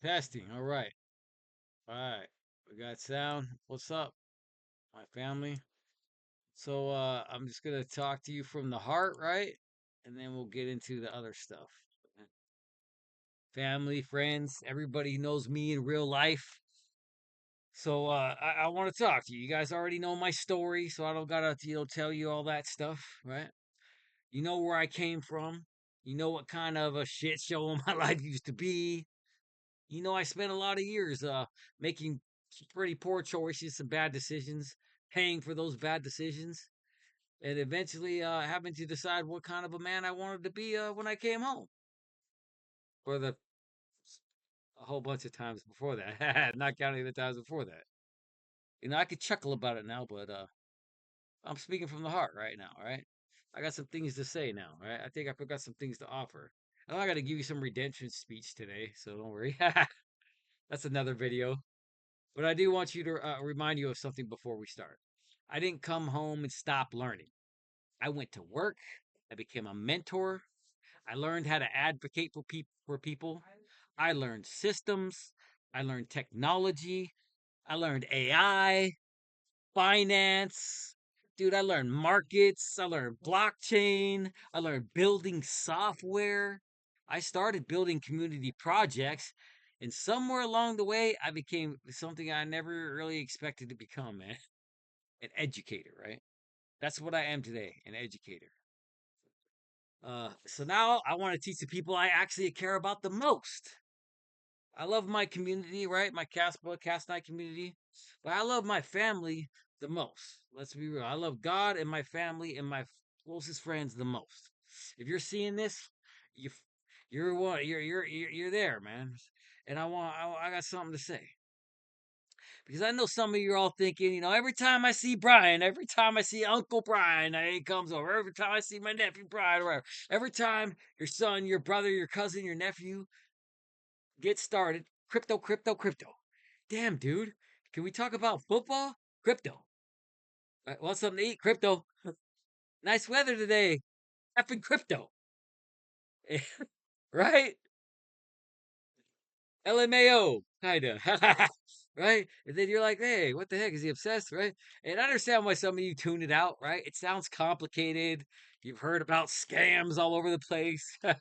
Testing. All right. All right. We got sound. What's up, my family? So I'm just gonna talk to you from the heart, right? And then we'll get into the other stuff. Family, friends, everybody who knows me in real life. So I want to talk to you. You guys already know my story, so I don't gotta tell you all that stuff, right? You know where I came from. You know what kind of a shit show my life used to be. I spent a lot of years making pretty poor choices, some bad decisions, paying for those bad decisions, and eventually having to decide what kind of a man I wanted to be when I came home. For the a whole bunch of times before that, not counting the times before that. I could chuckle about it now, but I'm speaking from the heart right now. Right, I got some things to say now. Right, I think I forgot some things to offer. I'm not gonna give you some redemption speech today, so don't worry. That's another video. But I do want you to remind you of something before we start. I didn't come home and stop learning. I went to work. I became a mentor. I learned how to advocate for people. I learned systems. I learned technology. I learned AI, finance. Dude, I learned markets. I learned blockchain. I learned building software. I started building community projects. And somewhere along the way, I became something I never really expected to become, man. An educator, right? That's what I am today, an educator. So now I want to teach the people I actually care about the most. I love my community, right? My Kas Knight community, but I love my family the most. Let's be real. I love God and my family and my closest friends the most. If you're seeing this, you you're one. You're there, man. And I got something to say because I know some of you are all thinking, every time I see Brian, every time I see Uncle Brian, he comes over. Every time I see my nephew Brian, or whatever. Every time your son, your brother, your cousin, your nephew get started, crypto, crypto, crypto. Damn, dude. Can we talk about football? Crypto. Want something to eat? Crypto. Nice weather today. Effing crypto. Right? LMAO, kinda. Right? And then you're like, hey, what the heck? Is he obsessed? Right? And I understand why some of you tune it out, right? It sounds complicated. You've heard about scams all over the place. You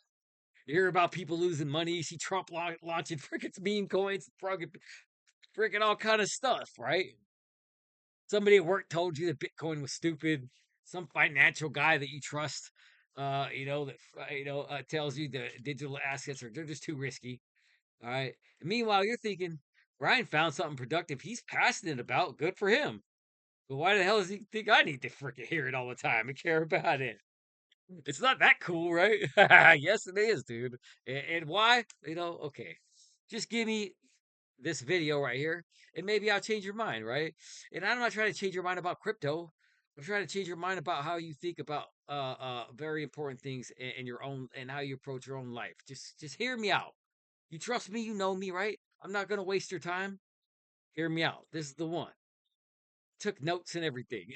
hear about people losing money. You see Trump launching freaking meme coins, freaking all kind of stuff, right? Somebody at work told you that Bitcoin was stupid. Some financial guy that you trust, tells you the digital assets they're just too risky. All right. And meanwhile, you're thinking Ryan found something productive. He's passionate about. Good for him. But why the hell does he think I need to freaking hear it all the time and care about it? It's not that cool, right? Yes, it is, dude. And why? Okay. Just give me this video right here, and maybe I'll change your mind, right? And I'm not trying to change your mind about crypto. I'm trying to change your mind about how you think about very important things in your own and how you approach your own life. Just hear me out. You trust me, you know me, right? I'm not gonna waste your time. Hear me out. This is the one. Took notes and everything.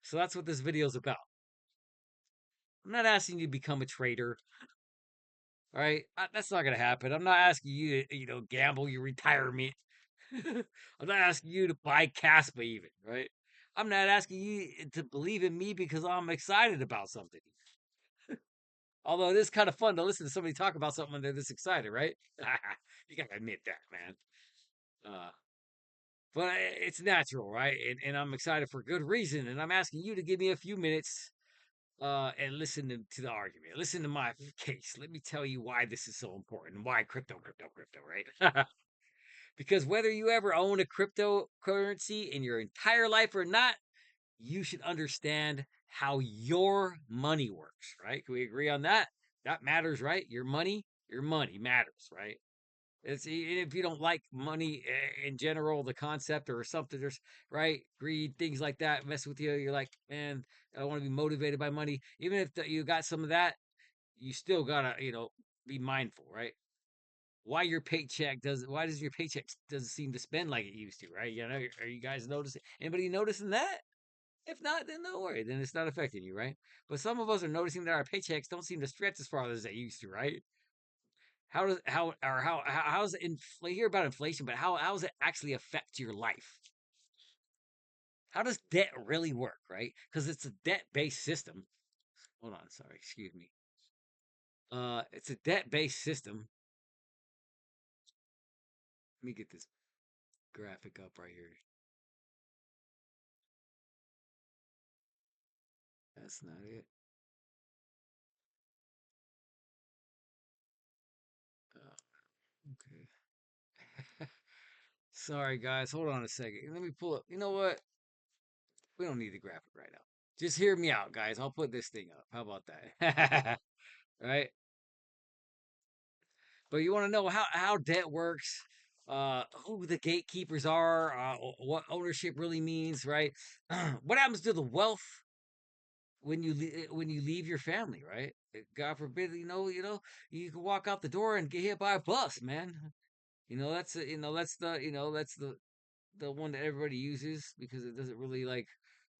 So that's what this video is about. I'm not asking you to become a trader, all right? That's not gonna happen. I'm not asking you to, gamble your retirement. I'm not asking you to buy Caspa even, right? I'm not asking you to believe in me because I'm excited about something. Although it is kind of fun to listen to somebody talk about something when they're this excited, right? You gotta admit that, man. Uh, but it's natural, right? And I'm excited for good reason. And I'm asking you to give me a few minutes and listen to the argument. Listen to my case. Let me tell you why this is so important. Why crypto, crypto, crypto, right? Because whether you ever own a cryptocurrency in your entire life or not, you should understand how your money works, right? Can we agree on that? That matters, right? Your money matters, right? It's if you don't like money in general, the concept or something, there's right greed, things like that mess with you. You're like, man, I want to be motivated by money. Even if you got some of that, you still gotta, be mindful, right? Why does your paycheck doesn't seem to spend like it used to, right? Are you guys noticing? Anybody noticing that? If not, then don't worry. Then it's not affecting you, right? But some of us are noticing that our paychecks don't seem to stretch as far as they used to, right? How does how's hear about inflation, but how does it actually affect your life? How does debt really work, right? Because it's a debt-based system. Hold on, sorry, excuse me. It's a debt-based system. Let me get this graphic up right here. That's not it. Okay. Sorry, guys. Hold on a second. Let me pull up. You know what? We don't need the graphic right now. Just hear me out, guys. I'll put this thing up. How about that? Right? But you want to know how debt works, who the gatekeepers are, what ownership really means, right? What happens to the wealth when when you leave your family, right? God forbid, you can walk out the door and get hit by a bus, man. That's the one that everybody uses because it doesn't really like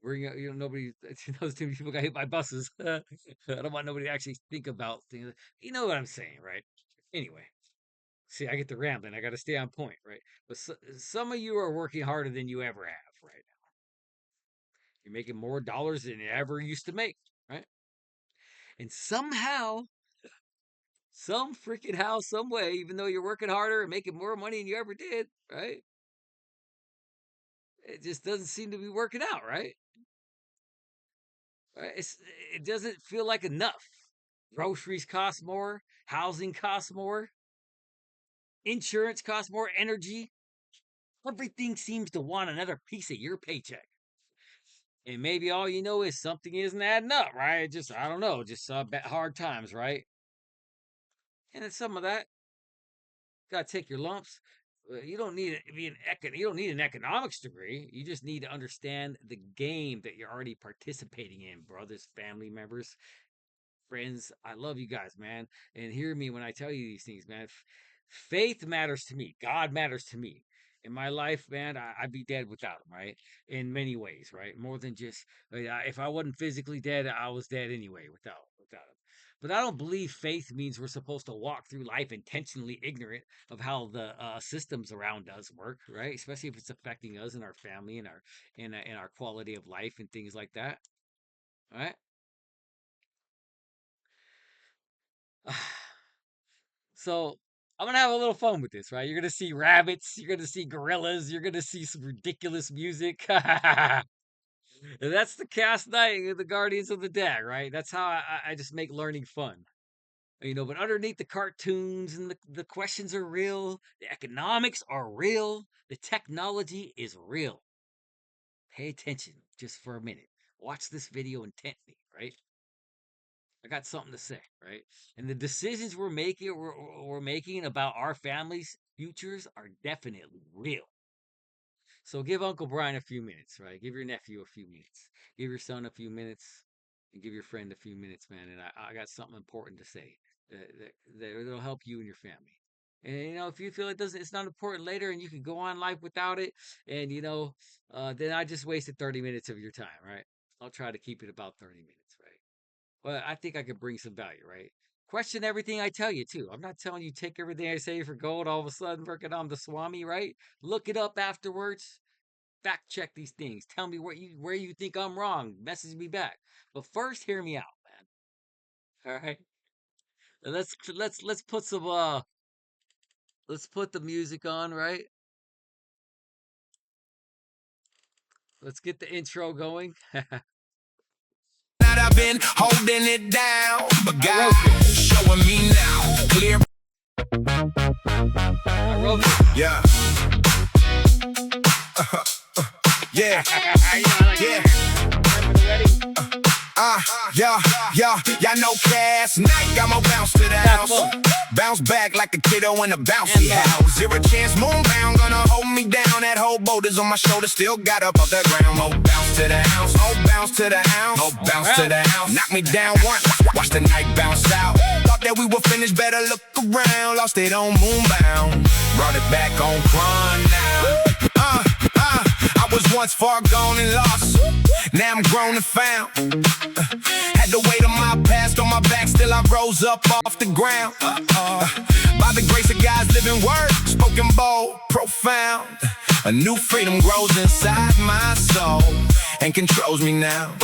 bring up, nobody knows too many people got hit by buses. I don't want nobody to actually think about things. You know what I'm saying, right? Anyway, see, I get the rambling. I got to stay on point, right? But some of you are working harder than you ever have right now. You're making more dollars than you ever used to make, right? And somehow, some freaking how, some way, even though you're working harder and making more money than you ever did, right? It just doesn't seem to be working out, right? It doesn't feel like enough. Groceries cost more, housing costs more, insurance costs more, energy. Everything seems to want another piece of your paycheck. And maybe all you know is something isn't adding up, right? Just, I don't know, just hard times, right? And it's some of that. Got to take your lumps. You don't need to be you don't need an economics degree. You just need to understand the game that you're already participating in, brothers, family members, friends. I love you guys, man. And hear me when I tell you these things, man. Faith matters to me. God matters to me. In my life, man, I'd be dead without him, right? In many ways, right? More than just if I wasn't physically dead, I was dead anyway without him. But I don't believe faith means we're supposed to walk through life intentionally ignorant of how the systems around us work, right? Especially if it's affecting us and our family and our quality of life and things like that, right? So I'm gonna have a little fun with this, right? You're gonna see rabbits, you're gonna see gorillas, you're gonna see some ridiculous music. And that's the Kas Knight, the Guardians of the Dead, right? That's how I just make learning fun. But underneath the cartoons and the questions are real, the economics are real, the technology is real. Pay attention just for a minute. Watch this video intently, right? I got something to say, right? And the decisions we're making about our families' futures are definitely real. So give Uncle Brian a few minutes, right? Give your nephew a few minutes. Give your son a few minutes, and give your friend a few minutes, man. And I got something important to say that'll help you and your family. And if you feel it's not important later, and you can go on life without it, and then I just wasted 30 minutes of your time, right? I'll try to keep it about 30 minutes, right? But I think I could bring some value, right? Question everything I tell you too. I'm not telling you take everything I say for gold. All of a sudden, working on the Swami, right? Look it up afterwards. Fact check these things. Tell me where you think I'm wrong. Message me back. But first, hear me out, man. All right. Let's put some let's put the music on, right? Let's get the intro going. I've been holding it down, but God showing me now clear. I wrote it. Yeah. Yeah. Y'all know Kas Knight, I'ma bounce to the house. Bounce back like a kiddo in a bouncy house. Zero chance, moonbound, gonna hold me down. That whole boat is on my shoulder, still got up off the ground. Oh, bounce to the house, oh, bounce to the house, oh, bounce to the house. Knock me down once, watch the night bounce out. Thought that we were finished, better look around. Lost it on moonbound, brought it back on Cron now. I was once far gone and lost, now I'm grown and found. Had the weight of my past on my back. back, still I rose up off the ground. By the grace of God's living word, spoken bold, profound. A new freedom grows inside my soul and controls me now.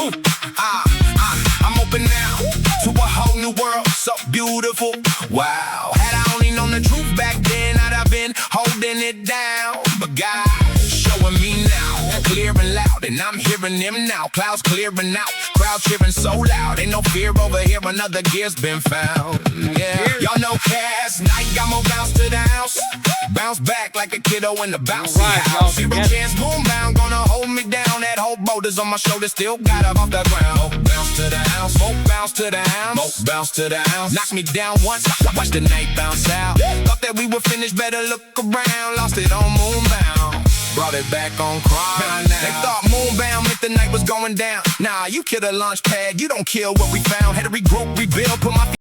I'm open now to a whole new world, so beautiful. Wow. Had I only known the truth back then, I'd have been holding it down. But God showing me now, clear and loud, and I'm hearing him now. Clouds clearing out, crowd cheering so loud. Ain't no fear over here, another gear's been found. Yeah, y'all know Kas Knight got more bounce to the house. Bounce back like a kiddo in the bouncy house. Zero chance, boom bound, gonna hold me down. That whole boulder's on my shoulder, still got up off the ground. Bounce to the house, more bounce to the house, more bounce to the house. Knock me down once, watch the night bounce out. Thought that we were finished, better look around. Lost it on moonbound, brought it back on crime. They thought moonbound meant the night was going down. Nah, you killed a launch pad, you don't kill what we found. Had to regroup, rebuild, put my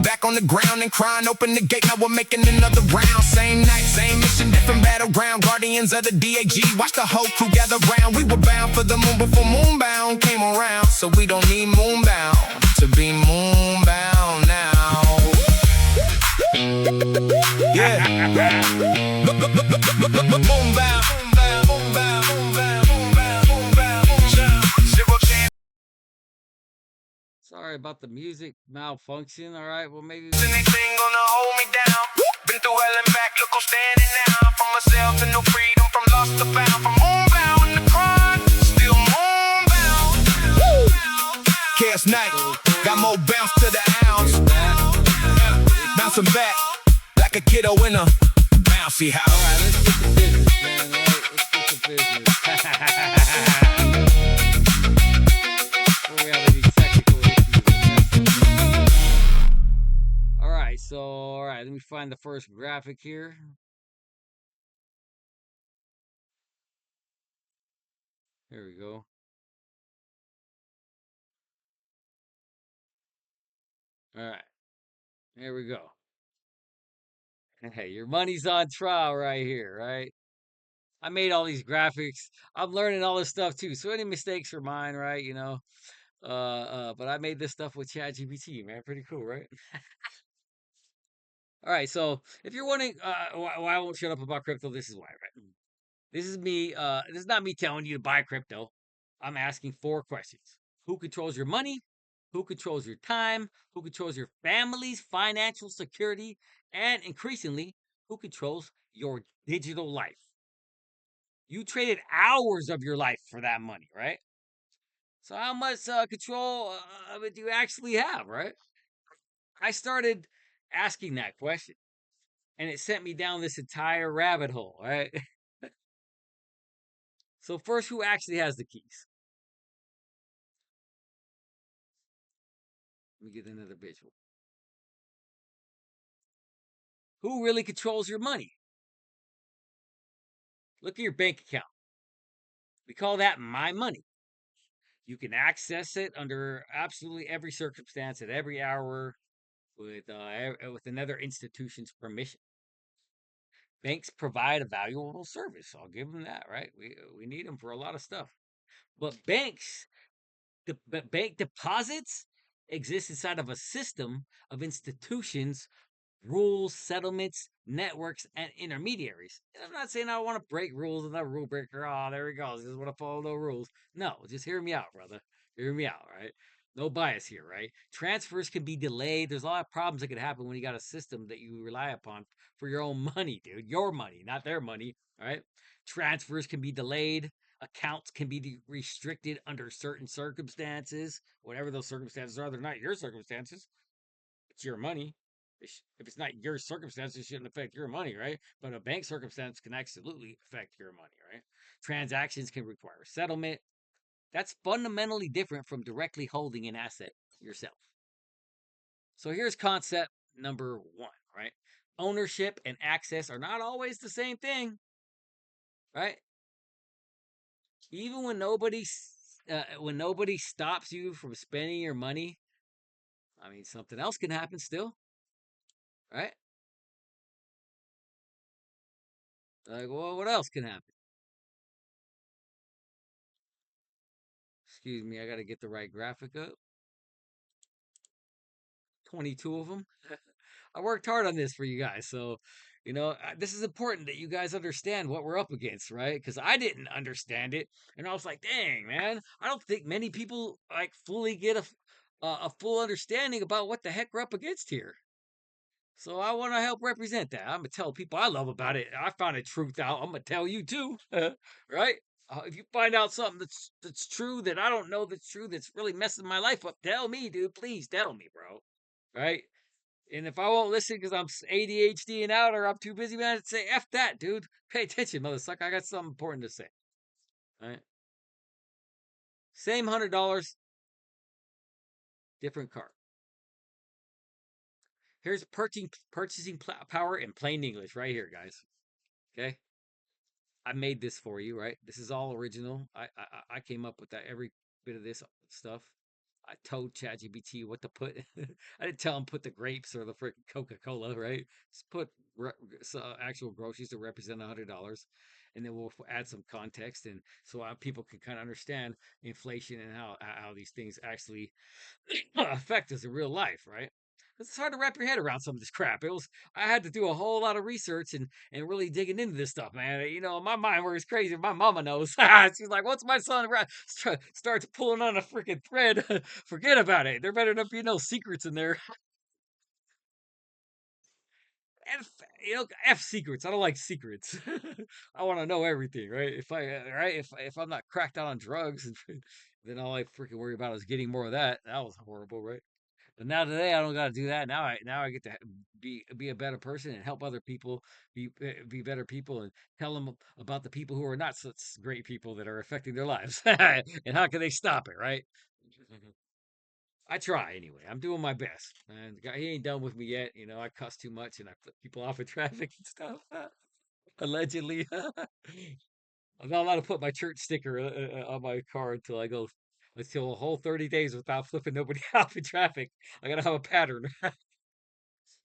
back on the ground and crying, open the gate, now we're making another round. Same night, same mission, different battleground. Guardians of the DAG, watch the whole crew gather round. We were bound for the moon before moonbound came around. So we don't need moonbound to be moonbound now. Yeah. Moonbound, moonbound, moonbound, moonbound, moonbound. Zero chance. Sorry about the music malfunction. All right, well maybe Anything gonna hold me down? Been through hell and back, look who's standing now. From myself to no freedom, from lost to found, from moonbound in the crime, still moonbound. Kas Knight got more bounce to the ounce, bouncing back like a kiddo in a bouncy house. all right, let's get to business, man. All right, let's get to business. Before we have any technical issues. All right, so all right, let me find the first graphic here. Here we go. All right, here we go. Hey, your money's on trial right here, right? I made all these graphics. I'm learning all this stuff too. So any mistakes are mine, right? You know. But I made this stuff with ChatGPT, man. Pretty cool, right? All right. So if you're wondering why I won't shut up about crypto, this is why, right? This is me. This is not me telling you to buy crypto. I'm asking 4 questions. Who controls your money? Who controls your time? Who controls your family's financial security? And increasingly, who controls your digital life? You traded hours of your life for that money, right? So how much control of it do you actually have, right? I started asking that question, and it sent me down this entire rabbit hole, right? So first, who actually has the keys? Let me get another visual. Who really controls your money? Look at your bank account. We call that my money. You can access it under absolutely every circumstance at every hour with another institution's permission. Banks provide a valuable service. I'll give them that, right? We need them for a lot of stuff. But bank deposits exist inside of a system of institutions, rules, settlements, networks, and intermediaries. And I'm not saying I want to break rules and I'm a rule breaker. Oh, there he goes. Just want to follow no rules. No, just hear me out, brother. Hear me out, right? No bias here, right? Transfers can be delayed. There's a lot of problems that could happen when you got a system that you rely upon for your own money, dude. Your money, not their money, right? Transfers can be delayed. Accounts can be restricted under certain circumstances. Whatever those circumstances are, they're not your circumstances. It's your money. If it's not your circumstances, it shouldn't affect your money, right? But a bank circumstance can absolutely affect your money, right? Transactions can require settlement. That's fundamentally different from directly holding an asset yourself. So here's concept number 1, right? Ownership and access are not always the same thing, right? Even when nobody stops you from spending your money, I mean, something else can happen still, right? Like, well, what else can happen? Excuse me, I got to get the right graphic up. 22 of them. I worked hard on this for you guys. So, this is important that you guys understand what we're up against, right? Because I didn't understand it. And I was like, dang, man, I don't think many people like fully get a full understanding about what the heck we're up against here. So I want to help represent that. I'm gonna tell people I love about it. I found a truth out. I'm gonna tell you too, right? If you find out something that's true that I don't know that's true that's really messing my life up, tell me, dude. Please tell me, bro. Right? And if I won't listen because I'm ADHD and out or I'm too busy, man, I'd say F that, dude. Pay attention, mother sucker. I got something important to say. All right. Same $100, different card. Here's purchasing power in plain English right here, guys. Okay. I made this for you, right? This is all original. I came up with that every bit of this stuff. I told ChatGPT what to put. I didn't tell him put the grapes or the freaking Coca-Cola, right? Just put actual groceries to represent $100, and then we'll add some context, and so people can kind of understand inflation and how these things actually affect us in real life, right? It's hard to wrap your head around some of this crap. I had to do a whole lot of research and really digging into this stuff, man. My mind works crazy. My mama knows. She's like, "Once my son starts pulling on a freaking thread, forget about it. There better not be no secrets in there." F, F secrets. I don't like secrets. I want to know everything, right? If I'm not cracked out on drugs, then all I freaking worry about is getting more of that. That was horrible, right? But now today I don't got to do that. Now I get to be a better person and help other people be better people and tell them about the people who are not such great people that are affecting their lives and how can they stop it, right? I try anyway. I'm doing my best. And the guy, he ain't done with me yet. I cuss too much and I flip people off in traffic and stuff. Allegedly. I'm not allowed to put my church sticker on my car until a whole 30 days without flipping nobody off in traffic. I gotta have a pattern. I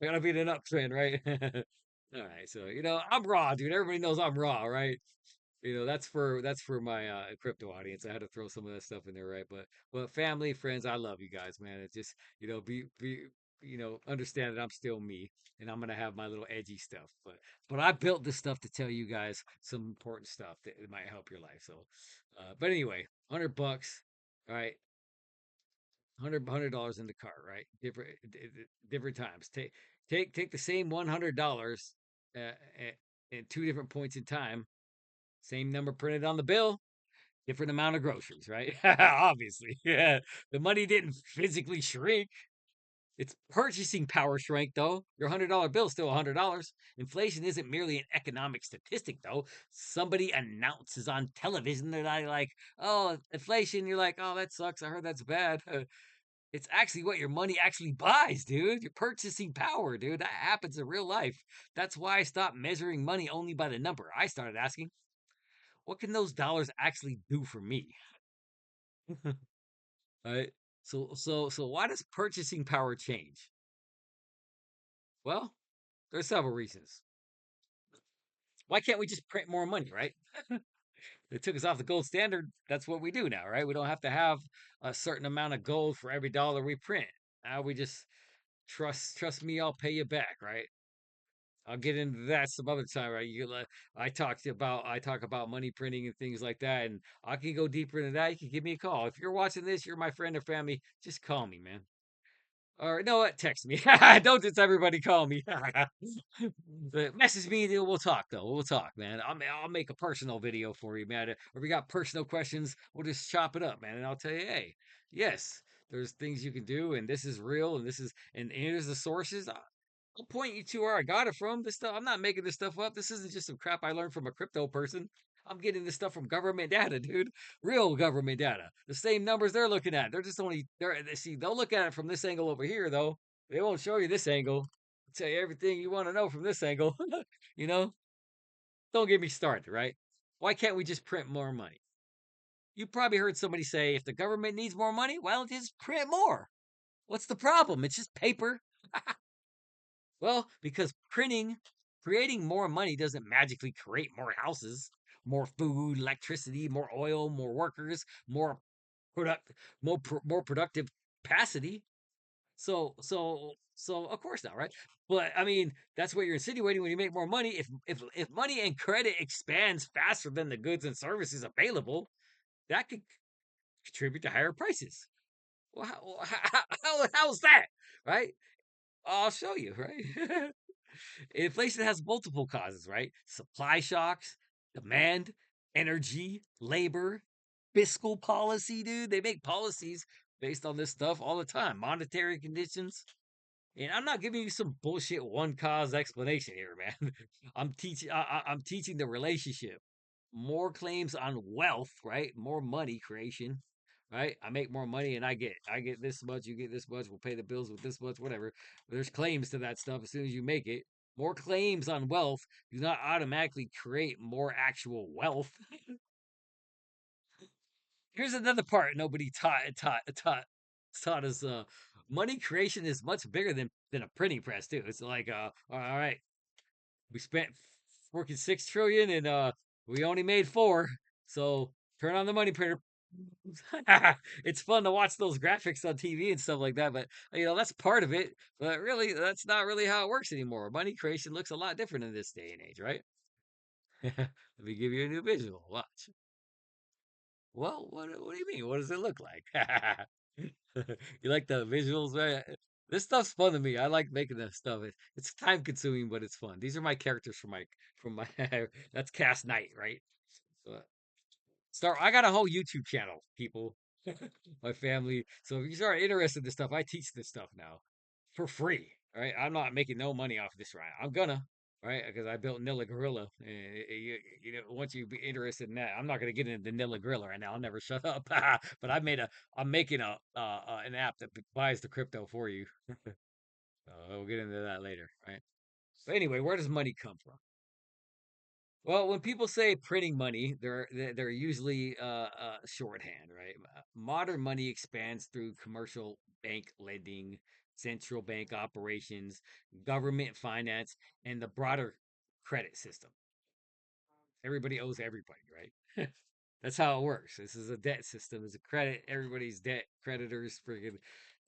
gotta be in an uptrend, right? All right, so I'm raw, dude. Everybody knows I'm raw, right? That's for my crypto audience. I had to throw some of that stuff in there, right? But family, friends, I love you guys, man. It's just be understand that I'm still me, and I'm gonna have my little edgy stuff. But I built this stuff to tell you guys some important stuff that it might help your life. So, but anyway, $100, all right, $100 in the cart, right? Different times. Take the same $100 at two different points in time. Same number printed on the bill, different amount of groceries, right? Obviously. Yeah. The money didn't physically shrink. Its purchasing power shrank, though. Your $100 bill is still $100. Inflation isn't merely an economic statistic, though. Somebody announces on television that I like, oh, inflation. You're like, oh, that sucks. I heard that's bad. It's actually what your money actually buys, dude. Your purchasing power, dude. That happens in real life. That's why I stopped measuring money only by the number. I started asking, what can those dollars actually do for me? Right? So why does purchasing power change? Well, there's several reasons. Why can't we just print more money, right? They took us off the gold standard. That's what we do now, right? We don't have to have a certain amount of gold for every dollar we print. Now we just trust me, I'll pay you back, right? I'll get into that some other time, right? I talk about money printing and things like that, and I can go deeper into that. You can give me a call if you're watching this. You're my friend or family. Just call me, man. Or no, what? Text me. Don't just everybody call me. Message me. We'll talk though. We'll talk, man. I'll make a personal video for you, man. Or if you got personal questions, we'll just chop it up, man. And I'll tell you, hey, yes, there's things you can do, and this is real, and here's the sources. I'll point you to where I got it from. This stuff, I'm not making this stuff up. This isn't just some crap I learned from a crypto person. I'm getting this stuff from government data, dude. Real government data. The same numbers they're looking at. They're just only they see they'll look at it from this angle over here though. They won't show you this angle. They'll tell you everything you want to know from this angle. you know? Don't get me started, right? Why can't we just print more money? You probably heard somebody say if the government needs more money, why don't they just print more? What's the problem? It's just paper. Well, because creating more money doesn't magically create more houses, more food, electricity, more oil, more workers, more product more productive capacity. So of course not, right? But I mean, that's what you're insinuating when you make more money. If money and credit expands faster than the goods and services available, that could contribute to higher prices. Well, how's that, right? I'll show you, right? Inflation has multiple causes, right? Supply shocks, demand, energy, labor, fiscal policy, dude. They make policies based on this stuff all the time. Monetary conditions. And I'm not giving you some bullshit one cause explanation here, man. I'm teaching the relationship. More claims on wealth, right? More money creation, right? I make more money and I get this much, you get this much, we'll pay the bills with this much, whatever. But there's claims to that stuff as soon as you make it. More claims on wealth do not automatically create more actual wealth. Here's another part nobody taught us. Money creation is much bigger than a printing press too. It's like all right, we spent working 6 trillion and we only made four, so turn on the money printer. It's fun to watch those graphics on TV and stuff like that, but that's part of it. But really, that's not really how it works anymore. Money creation looks a lot different in this day and age, right? Let me give you a new visual. Watch. Well, what do you mean? What does it look like? You like the visuals, man? This stuff's fun to me. I like making this stuff. It's time consuming, but it's fun. These are my characters from my that's Kas Knight, right? So, start. I got a whole YouTube channel, people. My family. So if you start interested in this stuff, I teach this stuff now for free. Right? I'm not making no money off this right. I'm gonna, right? Because I built Nilla Gorilla. And once you be interested in that, I'm not gonna get into Nilla Gorilla right now. I'll never shut up. But I'm making an app that buys the crypto for you. We'll get into that later, right? But anyway, where does money come from? Well, when people say printing money, they're usually shorthand, right? Modern money expands through commercial bank lending, central bank operations, government finance, and the broader credit system. Everybody owes everybody, right? That's how it works. This is a debt system. It's a credit. Everybody's debt. Creditors. Freaking.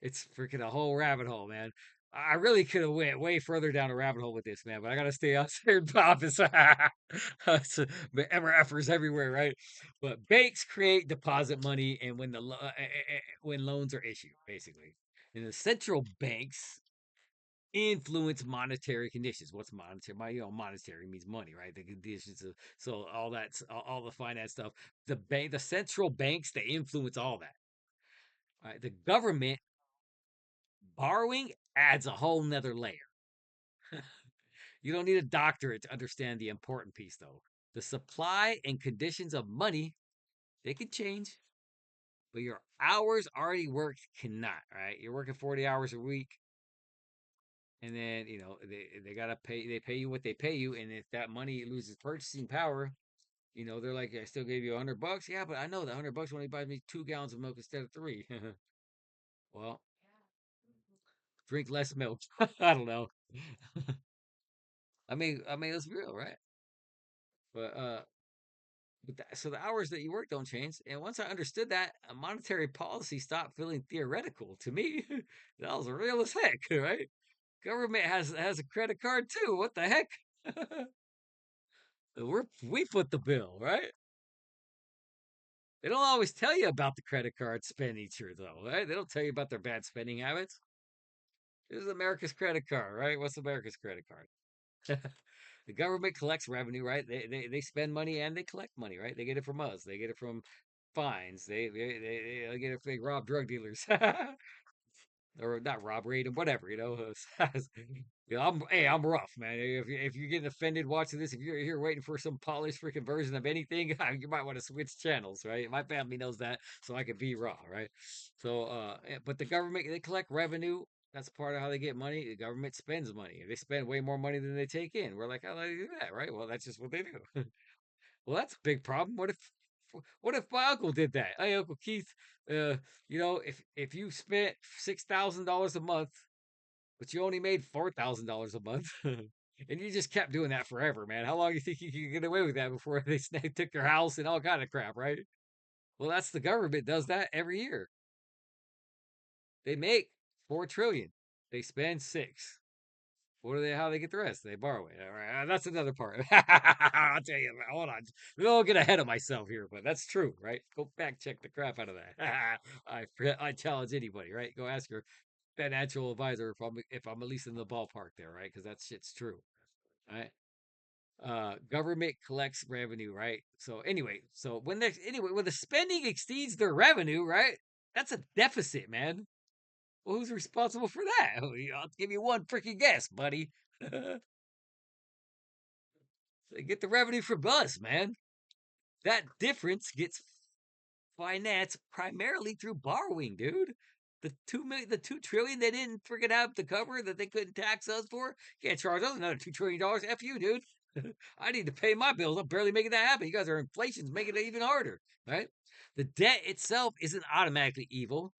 It's freaking a whole rabbit hole, man. I really could have went way further down a rabbit hole with this, man. But I gotta stay outside in office. It's, MRFers everywhere, right? But banks create deposit money, and when loans are issued, basically, and the central banks influence monetary conditions. What's monetary? Monetary means money, right? The conditions of so all that's all the finance stuff. The central banks, they influence all that. Right? The government borrowing adds a whole nother layer. You don't need a doctorate to understand the important piece, though. The supply and conditions of money, they can change, but your hours already worked cannot. Right? You're working 40 hours a week. And then they gotta pay you what they pay you, and if that money loses purchasing power, they're like, I still gave you $100. Yeah, but I know that $100 only buys me 2 gallons of milk instead of three. Well, drink less milk. I don't know. I mean, it's real, right? But so the hours that you work don't change. And once I understood that, a monetary policy stopped feeling theoretical to me. That was real as heck, right? Government has a credit card too. What the heck? We foot the bill, right? They don't always tell you about the credit card expenditure, though, right? They don't tell you about their bad spending habits. This is America's credit card, right? What's America's credit card? The government collects revenue, right? They spend money and they collect money, right? They get it from us. They get it from fines. They get it if they rob drug dealers. Or not rob rate and whatever, I'm rough, man. If you're getting offended watching this, if you're here waiting for some polished freaking version of anything, you might want to switch channels, right? My family knows that, so I can be raw, right? So, but the government, they collect revenue. That's part of how they get money. The government spends money. They spend way more money than they take in. We're like, how do they do that, right? Well, that's just what they do. Well, that's a big problem. What if my uncle did that? Hey, Uncle Keith, if you spent $6,000 a month, but you only made $4,000 a month, and you just kept doing that forever, man. How long do you think you could get away with that before they took your house and all kind of crap, right? Well, that's the government does that every year. They make 4 trillion. They spend 6. What do they? How they get the rest? They borrow it. All right, that's another part. I'll tell you. Hold on. We don't get ahead of myself here, but that's true, right? Go fact check the crap out of that. I challenge anybody, right? Go ask your financial advisor if I'm at least in the ballpark there, right? Because that shit's true, right? Government collects revenue, right? So anyway, when the spending exceeds their revenue, right? That's a deficit, man. Well, who's responsible for that? I'll give you one freaking guess, buddy. They get the revenue from us, man. That difference gets financed primarily through borrowing, dude. The 2 trillion they didn't freaking have to cover that they couldn't tax us for. Can't charge us another $2 trillion. F you, dude. I need to pay my bills. I'm barely making that happen. You guys are inflation's making it even harder, right? The debt itself isn't automatically evil.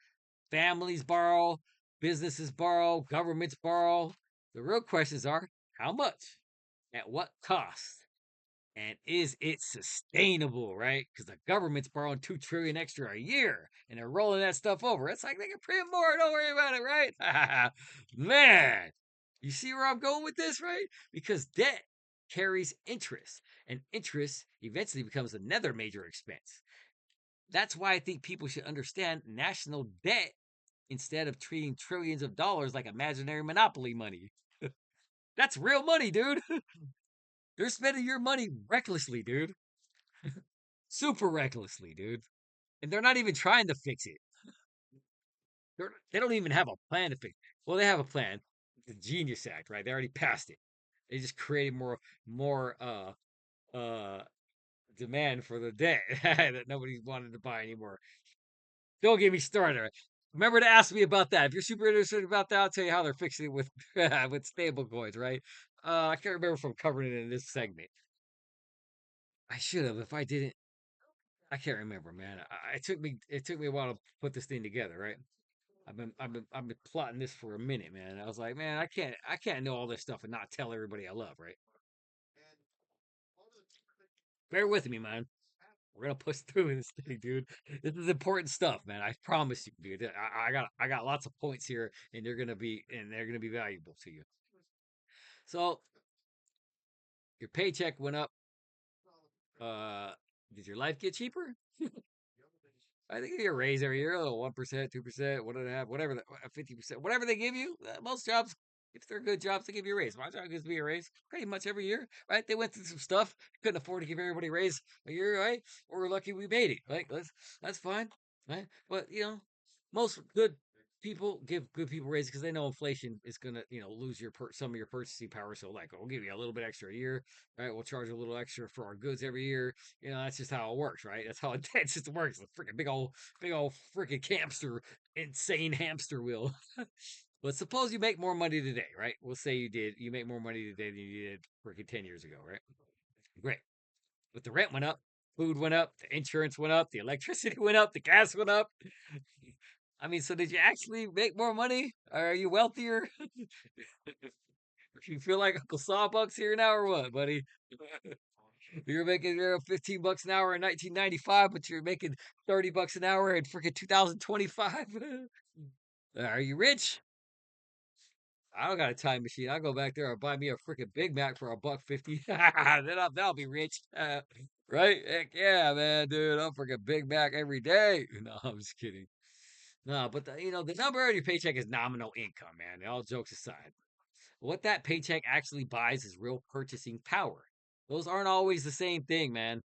Families borrow, businesses borrow, governments borrow. The real questions are how much, at what cost, and is it sustainable, right? Because the government's borrowing 2 trillion extra a year and they're rolling that stuff over. It's like they can print more, don't worry about it, right? Man, you see where I'm going with this, right? Because debt carries interest, and interest eventually becomes another major expense. That's why I think people should understand national debt instead of treating trillions of dollars like imaginary monopoly money. That's real money, dude. They're spending your money recklessly, dude. Super recklessly, dude. And they're not even trying to fix it. They don't even have a plan to fix it. Well, they have a plan. The Genius Act, right? They already passed it. They just created more demand for the debt that nobody wanted to buy anymore. Don't get me started. Remember to ask me about that. If you're super interested about that, I'll tell you how they're fixing it with with stable coins, right? I can't remember if I'm covering it in this segment. I should have. If I didn't, I can't remember, man. It took me a while to put this thing together, right? I've been plotting this for a minute, man. I was like, man, I can't know all this stuff and not tell everybody I love, right? Bear with me, man. We're gonna push through this thing, dude. This is important stuff, man. I promise you, dude. I got lots of points here, and they're gonna be valuable to you. So your paycheck went up. Uh, did your life get cheaper? I think they give you a raise every year, a little 1%, 2%, 1.5, whatever, 50%, whatever they give you. Most jobs, if they're good jobs, they give you a raise. My job gives me a raise pretty much every year, right? They went through some stuff, couldn't afford to give everybody a raise a year, right? We're lucky we made it, right? That's fine, right? But most good people give good people raises because they know inflation is gonna, lose some of your purchasing power. So like, we'll give you a little bit extra a year, right? We'll charge a little extra for our goods every year. That's just how it works, right? That's how it just works. A freaking big old freaking hamster, insane hamster wheel. But suppose you make more money today, right? We'll say you make more money today than you did freaking 10 years ago, right? Great. But the rent went up, food went up, the insurance went up, the electricity went up, the gas went up. I mean, so did you actually make more money? Are you wealthier? You feel like Uncle Sawbucks here now or what, buddy? You're making 15 bucks an hour in 1995, but you're making 30 bucks an hour in freaking 2025. Are you rich? I don't got a time machine. I'll go back there and buy me a freaking Big Mac for $1.50. Then I'll be rich. Right? Heck yeah, man, dude. I'm freaking Big Mac every day. No, I'm just kidding. No, but the number on your paycheck is nominal income, man. All jokes aside, what that paycheck actually buys is real purchasing power. Those aren't always the same thing, man.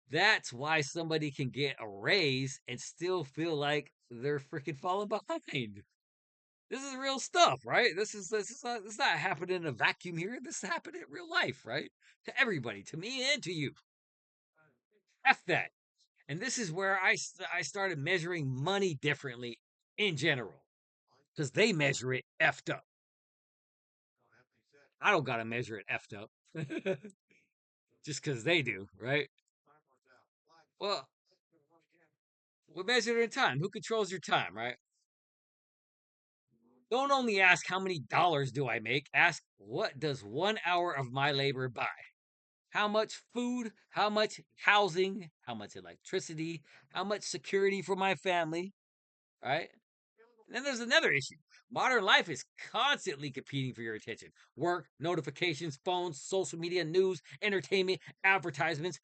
That's why somebody can get a raise and still feel like they're freaking falling behind. This is real stuff, right? This is not happening in a vacuum here. This is happening in real life, right? To everybody, to me and to you. F that. And this is where I started measuring money differently in general because they measure it effed up. I don't gotta measure it effed up just because they do, right? Well, we measure it in time. Who controls your time, right? Don't only ask how many dollars do I make. Ask what does 1 hour of my labor buy. How much food, how much housing, how much electricity, how much security for my family, right? And then there's another issue. Modern life is constantly competing for your attention. Work, notifications, phones, social media, news, entertainment, advertisements.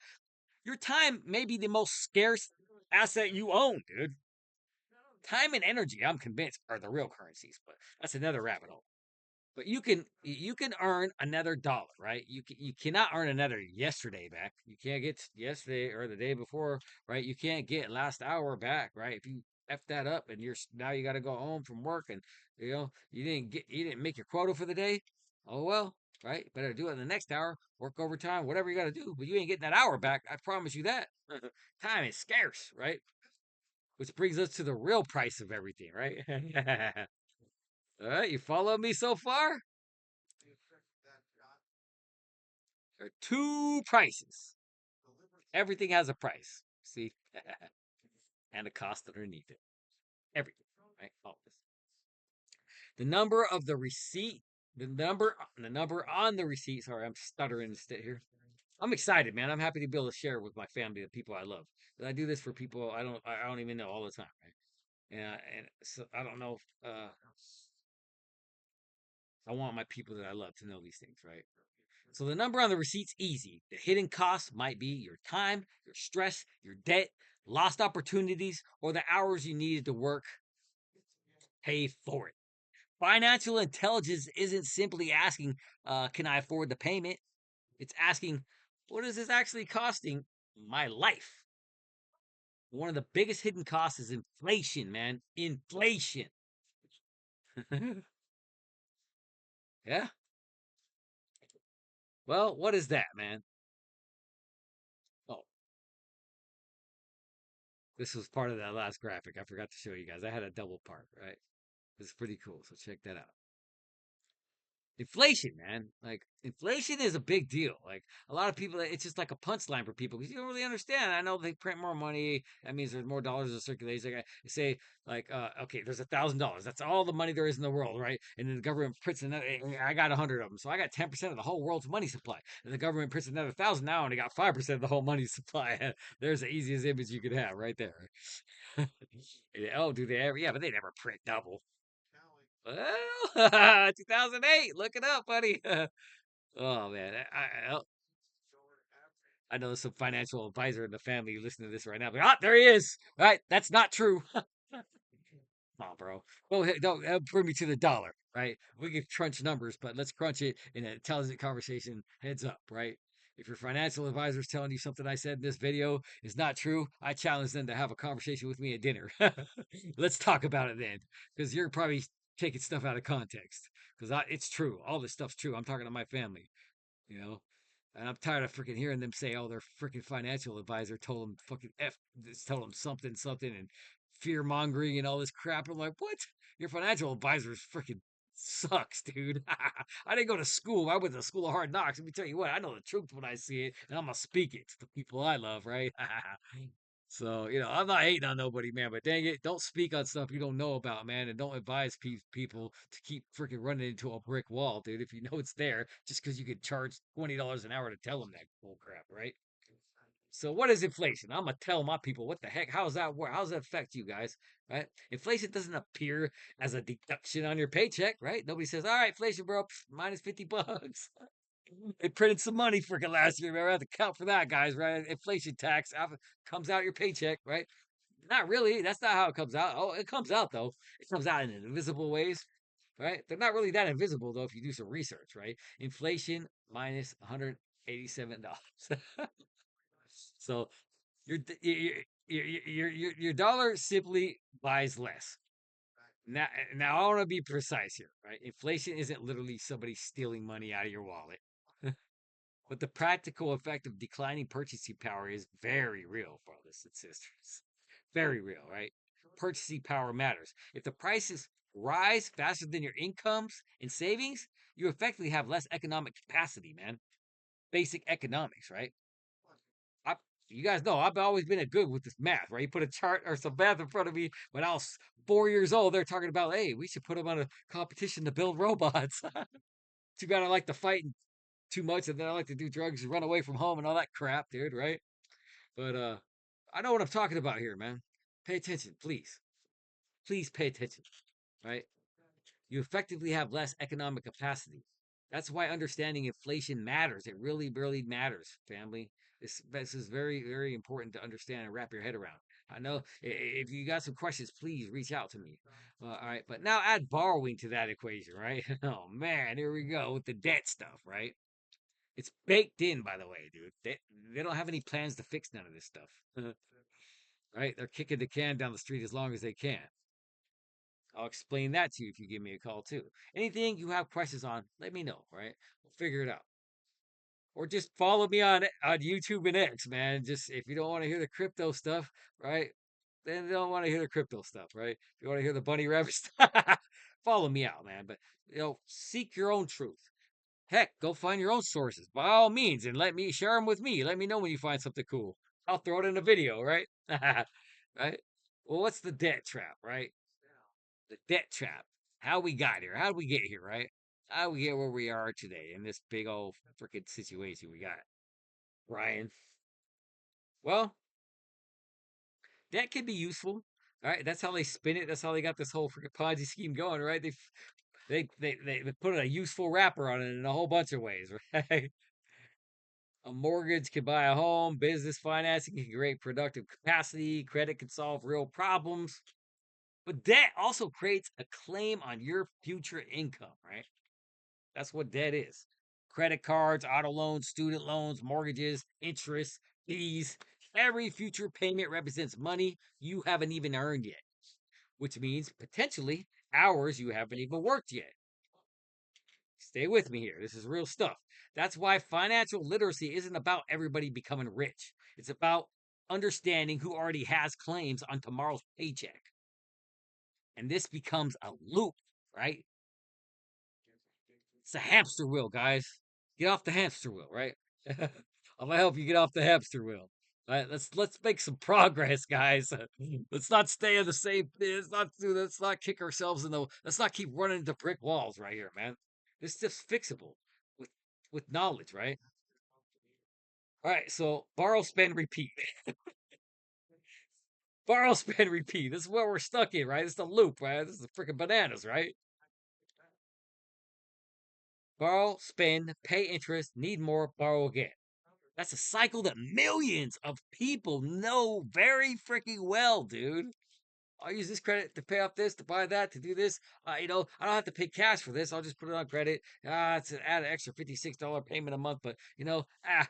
Your time may be the most scarce asset you own, dude. Time and energy, I'm convinced, are the real currencies, but that's another rabbit hole. But you can earn another dollar, right? You cannot earn another yesterday back. You can't get yesterday or the day before, right? You can't get last hour back, right? If you f that up and now you got to go home from work and you didn't make your quota for the day. Oh well, right? Better do it in the next hour. Work overtime, whatever you got to do, but you ain't getting that hour back. I promise you that. Time is scarce, right? Which brings us to the real price of everything, right? All right, you follow me so far? There are two prices. Everything has a price. See? And a cost underneath it. Everything. Right? All this. The number of the receipt, the number on the receipt. Sorry, I'm stuttering instead here. I'm excited, man. I'm happy to be able to share with my family, the people I love. But I do this for people I don't even know all the time, right? And so I don't know if I want my people that I love to know these things, right? So the number on the receipt's easy. The hidden costs might be your time, your stress, your debt, lost opportunities, or the hours you needed to work. Pay for it. Financial intelligence isn't simply asking, can I afford the payment? It's asking, what is this actually costing my life? One of the biggest hidden costs is inflation, man. Inflation. Yeah. Well, what is that, man? Oh, this was part of that last graphic. I forgot to show you guys. I had a double part, right? It's pretty cool. So check that out. Inflation, man. Like inflation is a big deal. Like a lot of people, it's just like a punchline for people because you don't really understand. I know they print more money. That means there's more dollars in circulation. Like I say, like, okay, there's $1,000. That's all the money there is in the world, right? And then the government prints another. I got 100 of them, so I got 10% of the whole world's money supply. And the government prints another 1,000 now, and I got 5% of the whole money supply. There's the easiest image you could have right there. Oh, do they ever? Yeah, but they never print double. Well, 2008. Look it up, buddy. Oh man, I know there's some financial advisor in the family listening to this right now. But there he is. Right, that's not true. Come on, bro. Well, don't bring me to the dollar. Right, we can crunch numbers, but let's crunch it in an intelligent conversation. Heads up, right? If your financial advisor is telling you something I said in this video is not true, I challenge them to have a conversation with me at dinner. Let's talk about it then, because you're probably taking stuff out of context. Because it's true, all this stuff's true. I'm talking to my family, you know. And I'm tired of freaking hearing them say, "Oh, their freaking financial advisor told them fucking told them something, something," and fear mongering and all this crap. I'm like, what? Your financial advisor freaking sucks, dude. I didn't go to school. I went to school of hard knocks. Let me tell you what, I know the truth when I see it, and I'm gonna speak it to the people I love, right? So, I'm not hating on nobody, man, but dang it, don't speak on stuff you don't know about, man, and don't advise people to keep freaking running into a brick wall, dude, if you know it's there, just because you could charge $20 an hour to tell them that bull crap, right? So, what is inflation? I'm gonna tell my people what the heck. How's that work? How does that affect you guys? Right? Inflation doesn't appear as a deduction on your paycheck, right? Nobody says, "All right, inflation, bro, minus $50." They printed some money freaking last year. Remember, I have to count for that, guys, right? Inflation tax comes out your paycheck, right? Not really. That's not how it comes out. Oh, it comes out though. It comes out in invisible ways, right? They're not really that invisible though if you do some research, right? Inflation minus $187. So your your dollar simply buys less. Now I want to be precise here, right? Inflation isn't literally somebody stealing money out of your wallet. But the practical effect of declining purchasing power is very real, brothers and sisters. Very real, right? Purchasing power matters. If the prices rise faster than your incomes and savings, you effectively have less economic capacity, man. Basic economics, right? I, you guys know I've always been a good with this math, right? You put a chart or some math in front of me when I was 4 years old. They're talking about, hey, we should put them on a competition to build robots. Too bad I like to fight too much, and then I like to do drugs and run away from home and all that crap, dude, right? But I know what I'm talking about here, man. Pay attention, please. Please pay attention, right? You effectively have less economic capacity. That's why understanding inflation matters. It really, really matters, family. This is very, very important to understand and wrap your head around. I know if you got some questions, please reach out to me. All right, but now add borrowing to that equation, right? Oh man, here we go with the debt stuff, right? It's baked in, by the way, dude. They don't have any plans to fix none of this stuff, right? They're kicking the can down the street as long as they can. I'll explain that to you if you give me a call too. Anything you have questions on, let me know, right? We'll figure it out. Or just follow me on YouTube and X, man. Just if you don't want to hear the crypto stuff, right? Then they don't want to hear the crypto stuff, right? If you want to hear the bunny rabbit stuff, follow me out, man. But seek your own truth. Heck, go find your own sources by all means, and let me share them with me. Let me know when you find something cool. I'll throw it in a video, right? Right? Well, what's the debt trap, right? The debt trap. How we got here? How did we get here, right? How we get where we are today in this big old freaking situation we got, Brian? Well, that could be useful. All right, that's how they spin it. That's how they got this whole freaking Ponzi scheme going, right? They put a useful wrapper on it in a whole bunch of ways, right? A mortgage can buy a home, business financing can create productive capacity, credit can solve real problems. But debt also creates a claim on your future income, right? That's what debt is. Credit cards, auto loans, student loans, mortgages, interest, fees. Every future payment represents money you haven't even earned yet, which means potentially hours you haven't even worked yet. Stay with me here. This is real stuff. That's why financial literacy isn't about everybody becoming rich. It's about understanding who already has claims on tomorrow's paycheck. And this becomes a loop, right? It's a hamster wheel, guys. Get off the hamster wheel, right? I'm gonna help you get off the hamster wheel. All right, let's make some progress, guys. Let's not stay in the same. Let's not kick ourselves in the. Let's not keep running into brick walls right here, man. This stuff's fixable with with knowledge, right? All right, so borrow, spend, repeat. Borrow, spend, repeat. This is what we're stuck in, right? This is the loop, right? This is the freaking bananas, right? Borrow, spend, pay interest, need more, borrow again. That's a cycle that millions of people know very freaking well, dude. I'll use this credit to pay off this, to buy that, to do this. I don't have to pay cash for this. I'll just put it on credit. It's add an extra $56 payment a month, but we'll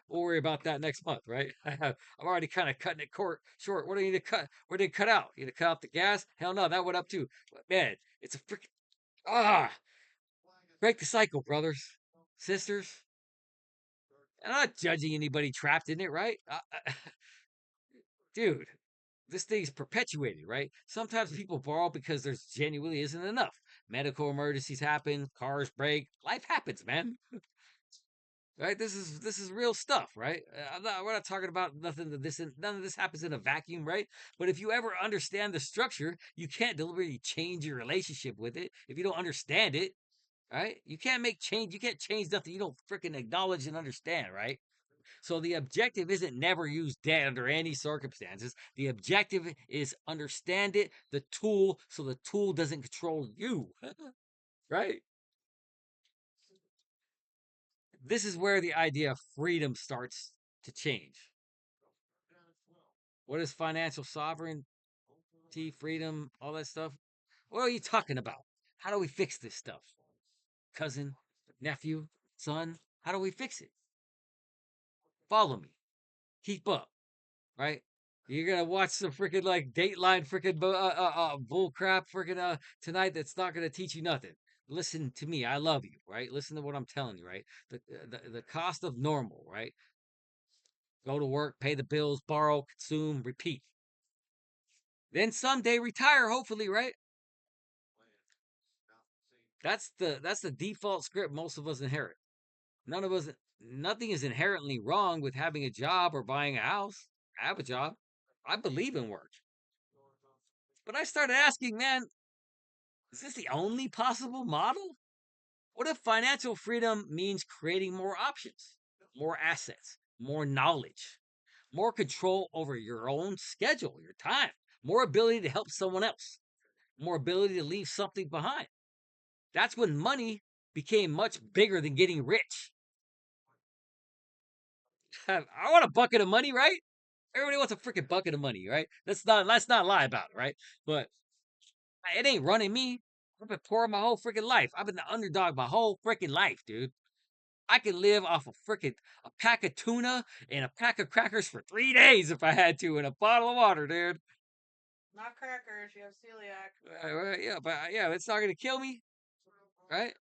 worry about that next month, right? I'm already kind of cutting it short. What do you need to cut? What did you cut out? You need to cut out the gas? Hell no, that went up too. But man, it's a freaking break the cycle, brothers, sisters. I'm not judging anybody trapped in it, right? Dude, this thing's perpetuated, right? Sometimes people borrow because there's genuinely isn't enough. Medical emergencies happen, cars break, life happens, man. Right? This is real stuff, right? We're not talking about nothing that this none of this happens in a vacuum, right? But if you ever understand the structure, you can't deliberately change your relationship with it if you don't understand it, right? You can't make change. You can't change nothing you don't freaking acknowledge and understand, right? So the objective isn't never use debt under any circumstances. The objective is understand it, the tool, so the tool doesn't control you. Right? This is where the idea of freedom starts to change. What is financial sovereignty, freedom, all that stuff? What are you talking about? How do we fix this stuff? Cousin, nephew, son, how do we fix it? Follow me. Keep up, right? You're gonna watch some freaking like Dateline freaking bull crap freaking tonight. That's not gonna teach you nothing. Listen to me. I love you, right? Listen to what I'm telling you, right? The cost of normal, right? Go to work, pay the bills, borrow, consume, repeat. Then someday retire, hopefully, right? That's the default script most of us inherit. None of us. Nothing is inherently wrong with having a job or buying a house. I have a job. I believe in work. But I started asking, man, is this the only possible model? What if financial freedom means creating more options, more assets, more knowledge, more control over your own schedule, your time, more ability to help someone else, more ability to leave something behind? That's when money became much bigger than getting rich. I want a bucket of money, right? Everybody wants a freaking bucket of money, right? Let's not lie about it, right? But it ain't running me. I've been poor my whole freaking life. I've been the underdog my whole freaking life, dude. I could live off a pack of tuna and a pack of crackers for 3 days if I had to, and a bottle of water, dude. Not crackers. You have celiac. Yeah, but yeah, it's not gonna kill me, right?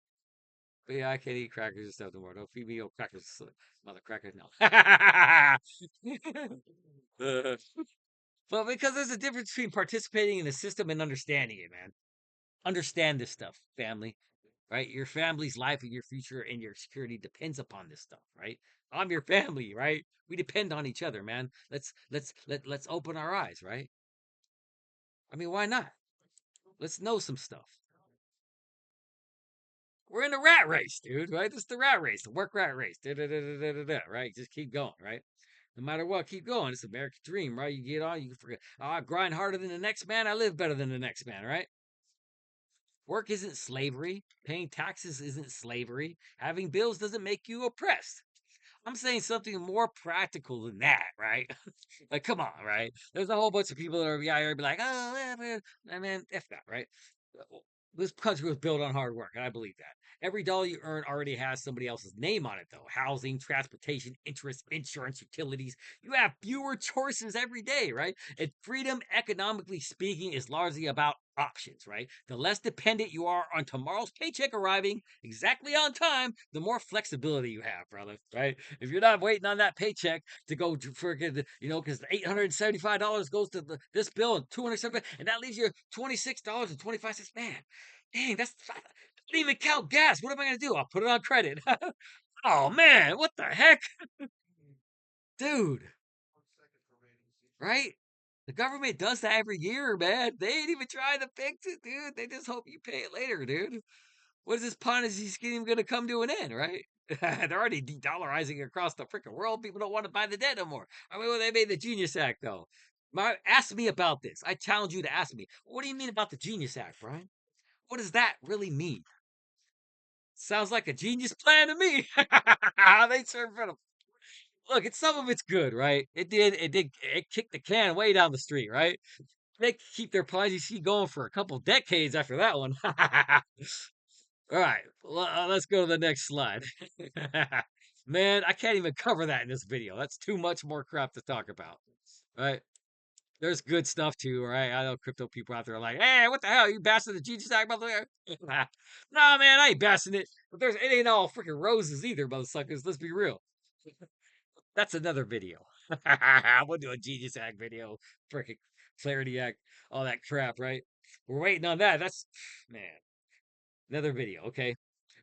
But yeah, I can't eat crackers and stuff no more. Don't feed me old crackers, mother crackers. No. Uh, but because there's a difference between participating in the system and understanding it, man. Understand this stuff, family. Right? Your family's life and your future and your security depends upon this stuff, right? I'm your family, right? We depend on each other, man. Let's open our eyes, right? I mean, why not? Let's know some stuff. We're in the rat race, dude, right? This is the rat race, the work rat race. Right? Just keep going, right? No matter what, keep going. It's the American dream, right? You get on, you forget. Oh, I grind harder than the next man. I live better than the next man, right? Work isn't slavery. Paying taxes isn't slavery. Having bills doesn't make you oppressed. I'm saying something more practical than that, right? Like, come on, right? There's a whole bunch of people that are out here be like, oh, man, F that, right? This country was built on hard work, and I believe that. Every dollar you earn already has somebody else's name on it, though. Housing, transportation, interest, insurance, utilities. You have fewer choices every day, right? And freedom, economically speaking, is largely about options, right? The less dependent you are on tomorrow's paycheck arriving exactly on time, the more flexibility you have, brother, right? If you're not waiting on that paycheck to go for, because $875 goes to this bill and 275, and that leaves you $26.25. Man, dang, I didn't even count gas. What am I gonna do? I'll put it on credit. Oh man, what the heck, dude? Right? The government does that every year, man. They ain't even trying to fix it, dude. They just hope you pay it later, dude. What is this Ponzi scheme gonna come to an end, right? They're already de-dollarizing across the freaking world. People don't want to buy the debt no more. I mean, well, they made the Genius Act, though. Ask me about this. I challenge you to ask me. What do you mean about the Genius Act, Brian? What does that really mean? Sounds like a genius plan to me. They serve for the look. Some of it's good, right? It kicked the can way down the street, right? They keep their Ponzi scheme going for a couple decades after that one. All right, let's go to the next slide. Man, I can't even cover that in this video. That's too much more crap to talk about. All right. There's good stuff too, right? I know crypto people out there are like, hey, what the hell? You bashing the Genius Act, motherfucker? Nah, man, I ain't bashing it. But it ain't all freaking roses either, motherfuckers. Let's be real. That's another video. We'll do a Genius Act video. Freaking Clarity Act, all that crap, right? We're waiting on that. That's, man, another video, okay?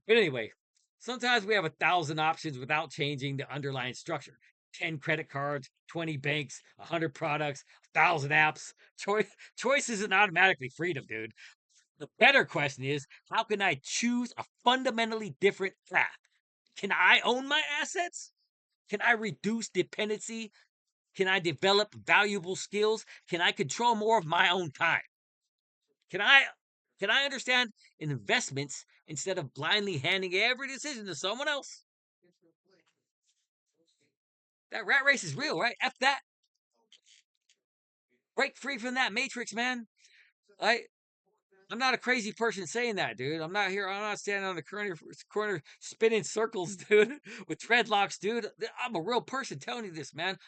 But anyway, sometimes we have 1,000 options without changing the underlying structure. 10 credit cards, 20 banks, 100 products, 1,000 apps. Choice isn't automatically freedom, dude. The better question is, how can I choose a fundamentally different path? Can I own my assets? Can I reduce dependency? Can I develop valuable skills? Can I control more of my own time? Can I understand investments instead of blindly handing every decision to someone else? That rat race is real, right? F that. Break free from that matrix, man. I'm not a crazy person saying that, dude. I'm not standing on the corner spinning circles, dude, with dreadlocks, dude. I'm a real person telling you this, man.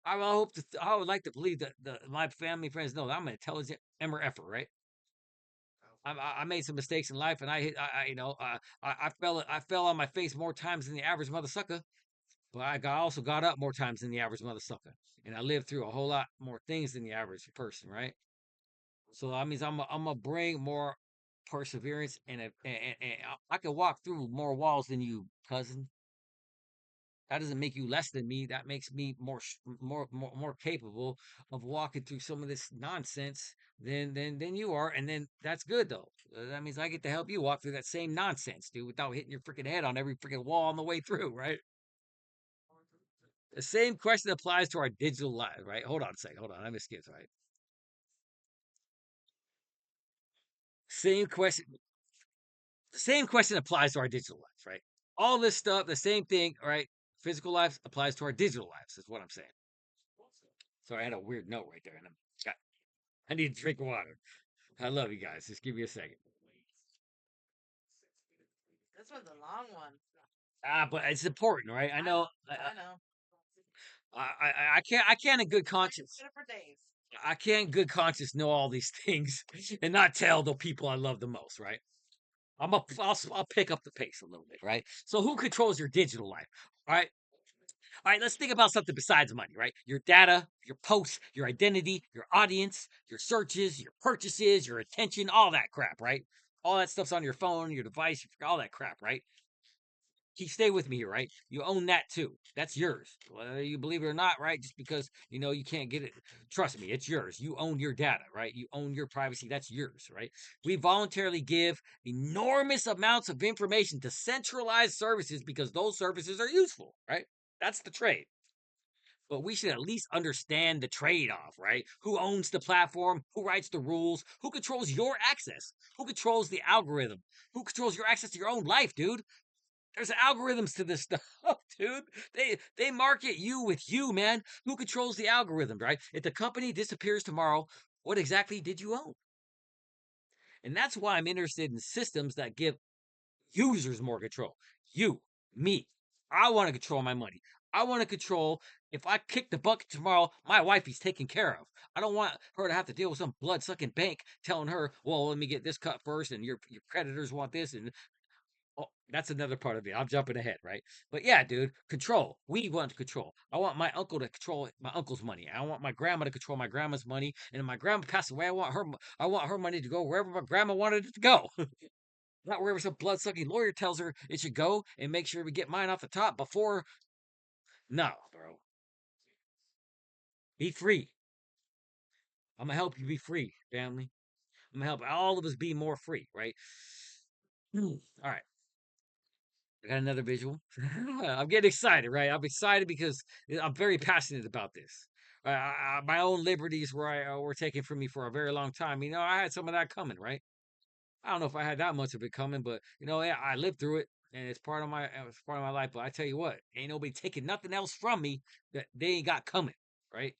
I would like to believe that my family friends know that I'm an intelligent MRFer, right? I made some mistakes in life, and I fell on my face more times than the average mother sucker. But also got up more times than the average mother sucker, and I lived through a whole lot more things than the average person, right? So that means I'm gonna bring more perseverance, and I can walk through more walls than you, cousin. That doesn't make you less than me. That makes me more capable of walking through some of this nonsense than you are. And then that's good though. That means I get to help you walk through that same nonsense, dude, without hitting your freaking head on every freaking wall on the way through, right? The same question applies to our digital lives, right? Hold on a second. Hold on. I missed skips, right? Same question. The same question applies to our digital lives, right? All this stuff, the same thing, right? Physical lives applies to our digital lives, is what I'm saying. Sorry, I had a weird note right there, and I need to drink water. I love you guys. Just give me a second. This one's a long one. But it's important, right? I know. I know. I can't in good conscience. For days. I can't in good conscience know all these things and not tell the people I love the most, right? I'll pick up the pace a little bit, right? So who controls your digital life, right? All right, let's think about something besides money, right? Your data, your posts, your identity, your audience, your searches, your purchases, your attention, all that crap, right? All that stuff's on your phone, your device, all that crap, right? Stay with me here, right? You own that too. That's yours. Whether you believe it or not, right? Just because you can't get it. Trust me, it's yours. You own your data, right? You own your privacy. That's yours, right? We voluntarily give enormous amounts of information to centralized services because those services are useful, right? That's the trade. But we should at least understand the trade-off, right? Who owns the platform? Who writes the rules? Who controls your access? Who controls the algorithm? Who controls your access to your own life, dude? There's algorithms to this stuff, dude. They market you with you, man. Who controls the algorithm, right? If the company disappears tomorrow, what exactly did you own? And that's why I'm interested in systems that give users more control. You, me. I want to control my money. I want to control if I kick the bucket tomorrow, my wife is taken care of. I don't want her to have to deal with some blood sucking bank telling her, well, let me get this cut first, and your creditors want this, and oh, that's another part of it. I'm jumping ahead, right? But yeah, dude, control. We want control. I want my uncle to control my uncle's money. I want my grandma to control my grandma's money. And if my grandma passed away, I want her money to go wherever my grandma wanted it to go. Not wherever some blood sucking lawyer tells her it should go, and make sure we get mine off the top before. No, bro. Be free. I'm gonna help you be free, family. I'm gonna help all of us be more free, right? All right. I got another visual. I'm getting excited, right? I'm excited because I'm very passionate about this. My own liberties were taken from me for a very long time. I had some of that coming, right? I don't know if I had that much of it coming, but yeah, I lived through it, and it's part of my life. But I tell you what, ain't nobody taking nothing else from me that they ain't got coming, right?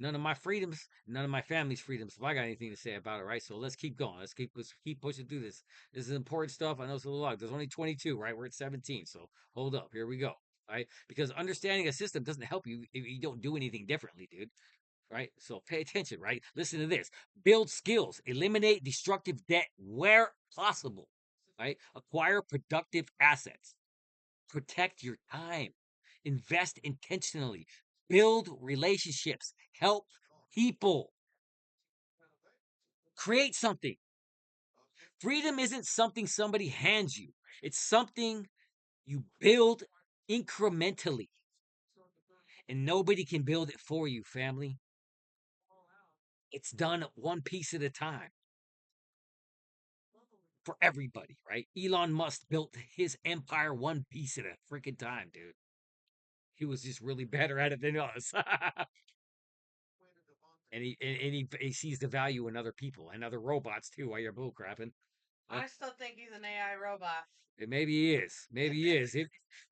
None of my freedoms, none of my family's freedoms. If I got anything to say about it, right? So let's keep going. Let's keep pushing through this. This is important stuff. I know it's a little long. There's only 22, right? We're at 17. So hold up. Here we go. Right? Because understanding a system doesn't help you if you don't do anything differently, dude. Right? So pay attention, right? Listen to this. Build skills. Eliminate destructive debt where possible. Right? Acquire productive assets. Protect your time. Invest intentionally. Build relationships. Help people. Create something. Freedom isn't something somebody hands you, it's something you build incrementally. And nobody can build it for you, family. It's done one piece at a time for everybody, right? Elon Musk built his empire one piece at a freaking time, dude. He was just really better at it than us. And he sees the value in other people and other robots too while you're bullcrapping. I still think he's an AI robot. Maybe he is. Maybe he is.